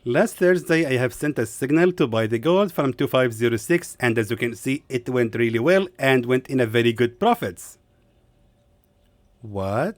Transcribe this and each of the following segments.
Last Thursday, I have sent a signal to buy the gold from 2506, and as you can see, it went really well and went in a very good profits. What?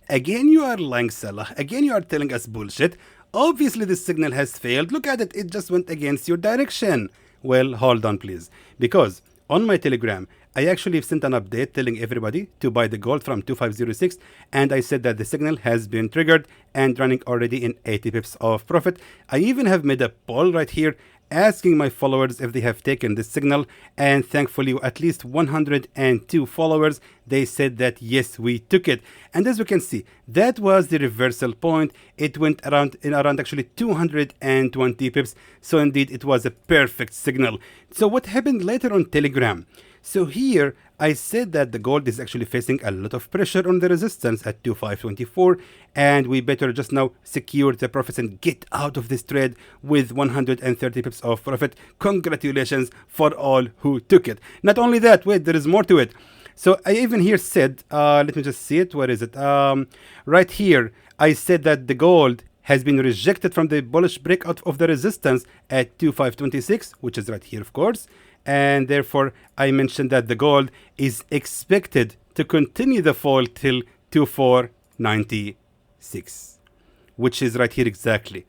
Again you are lying, Salah. Again you are telling us bullshit. Obviously this signal has failed. Look at it. It just went against your direction. Well, hold on please. Because on my Telegram, I actually sent an update telling everybody to buy the gold from 2506, and I said that the signal has been triggered and running already in 80 pips of profit. I even have made a poll right here asking my followers if they have taken this signal, and thankfully at least 102 followers, they said that yes, we took it. And as you can see, that was the reversal point. It went around actually 220 pips, so indeed it was a perfect signal. So what happened later on Telegram? So here I said that the gold is actually facing a lot of pressure on the resistance at 2524, and we better just now secure the profits and get out of this trade with 130 pips of profit. Congratulations for all who took it. Not only that, wait, there is more to it. So I even here said, let me just see it, where is it? Right here, I said that the gold has been rejected from the bullish breakout of the resistance at 2526, which is right here, of course. And therefore, I mentioned that the gold is expected to continue the fall till 2496, which is right here exactly.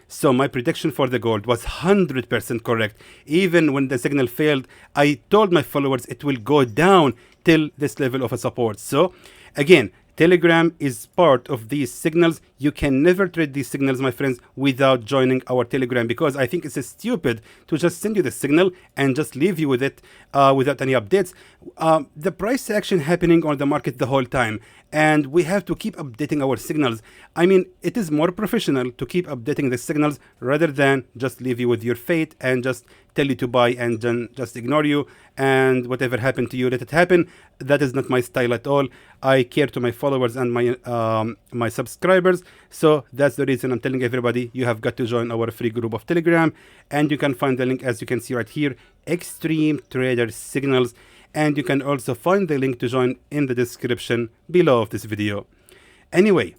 So my prediction for the gold was 100% correct. Even when the signal failed, I told my followers it will go down till this level of a support. So again, Telegram is part of these signals. You can never trade these signals, my friends, without joining our Telegram, because I think it's stupid to just send you the signal and just leave you with it without any updates. The price action happening on the market the whole time, and we have to keep updating our signals. I mean, it is more professional to keep updating the signals rather than just leave you with your fate and just tell you to buy and then just ignore you, and whatever happened to you, let it happen. That is not my style at all. I care to my followers and my subscribers. So that's the reason I'm telling everybody you have got to join our free group of Telegram, and you can find the link as you can see right here, Extreme Trader Signals, and you can also find the link to join in the description below of this video. Anyway,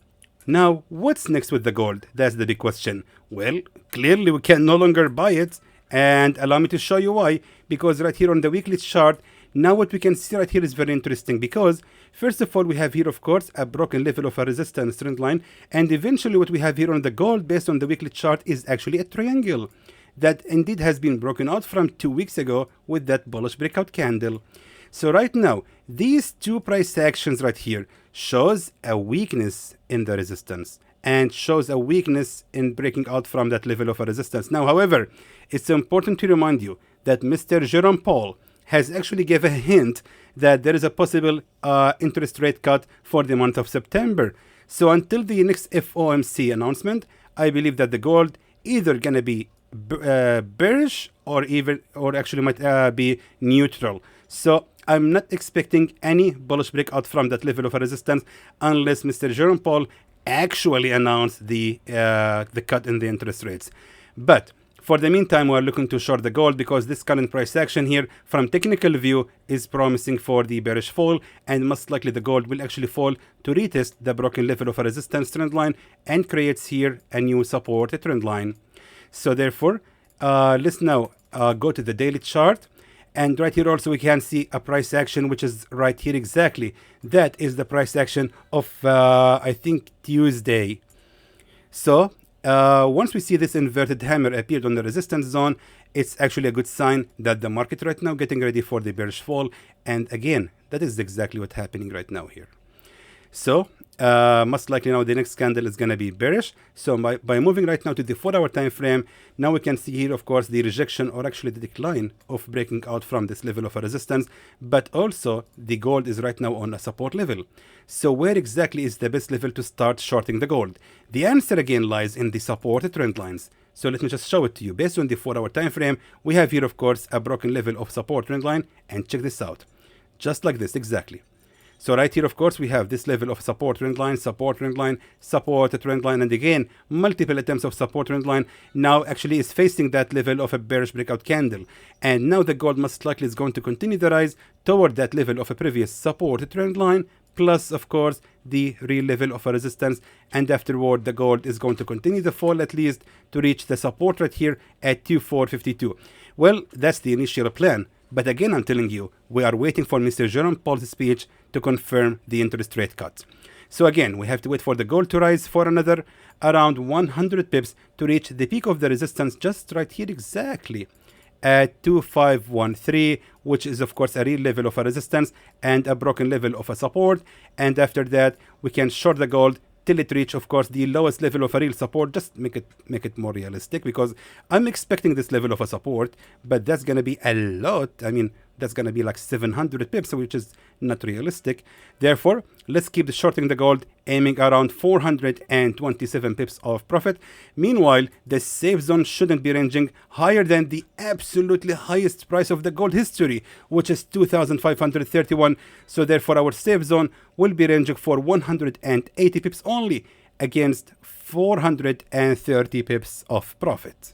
now what's next with the gold? That's the big question. Well, clearly we can no longer buy it, and allow me to show you why. Because right here on the weekly chart, now what we can see right here is very interesting, because first of all we have here of course a broken level of a resistance trend line, and eventually what we have here on the gold based on the weekly chart is actually a triangle that indeed has been broken out from 2 weeks ago with that bullish breakout candle. So right now these two price actions right here shows a weakness in the resistance and shows a weakness in breaking out from that level of a resistance. Now, however, it's important to remind you that Mr. Jerome Powell has actually given a hint that there is a possible interest rate cut for the month of September. So until the next FOMC announcement, I believe that the gold either gonna be bearish or actually might be neutral. So I'm not expecting any bullish breakout from that level of a resistance unless Mr. Jerome Powell actually announced the cut in the interest rates. But for the meantime, we're looking to short the gold because this current price action here from technical view is promising for the bearish fall, and most likely the gold will actually fall to retest the broken level of a resistance trend line and creates here a new support trend line. So therefore, let's now go to the daily chart. And right here also we can see a price action which is right here exactly. That is the price action of I think Tuesday. So once we see this inverted hammer appeared on the resistance zone, it's actually a good sign that the market right now getting ready for the bearish fall. And again, that is exactly what's happening right now here. So most likely now the next candle is going to be bearish. So by moving right now to the 4-hour time frame, now we can see here of course the rejection or actually the decline of breaking out from this level of a resistance, but also the gold is right now on a support level. So where exactly is the best level to start shorting the gold? The answer again lies in the support trend lines. So let me just show it to you. Based on the 4-hour time frame, we have here of course a broken level of support trend line, and check this out, just like this exactly. So right here, of course, we have this level of support trend line, support trend line, support trend line, and again, multiple attempts of support trend line. Now actually is facing that level of a bearish breakout candle. And now the gold most likely is going to continue the rise toward that level of a previous support trend line, plus of course the real level of a resistance, and afterward the gold is going to continue the fall at least to reach the support right here at 2452. Well, that's the initial plan, but again I'm telling you, we are waiting for Mr. Jerome Powell's speech to confirm the interest rate cut. So again, we have to wait for the gold to rise for another around 100 pips to reach the peak of the resistance just right here exactly at 2513, which is of course a real level of a resistance and a broken level of a support. And after that we can short the gold till it reach of course the lowest level of a real support. Just make it more realistic, because I'm expecting this level of a support, but that's gonna be a lot. I mean, that's gonna be like 700 pips, which is not realistic. Therefore, let's keep shorting the gold, aiming around 427 pips of profit. Meanwhile, the safe zone shouldn't be ranging higher than the absolutely highest price of the gold history, which is 2,531. So therefore our safe zone will be ranging for 180 pips only against 430 pips of profit.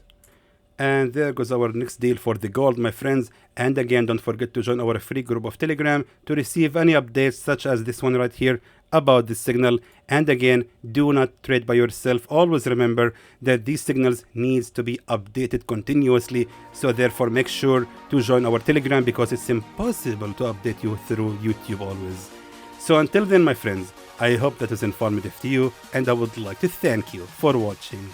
And there goes our next deal for the gold, my friends. And again, don't forget to join our free group of Telegram to receive any updates such as this one right here about this signal. And again, do not trade by yourself. Always remember that these signals needs to be updated continuously. So therefore make sure to join our Telegram, because it's impossible to update you through YouTube always. So until then, my friends, I hope that was informative to you, and I would like to thank you for watching.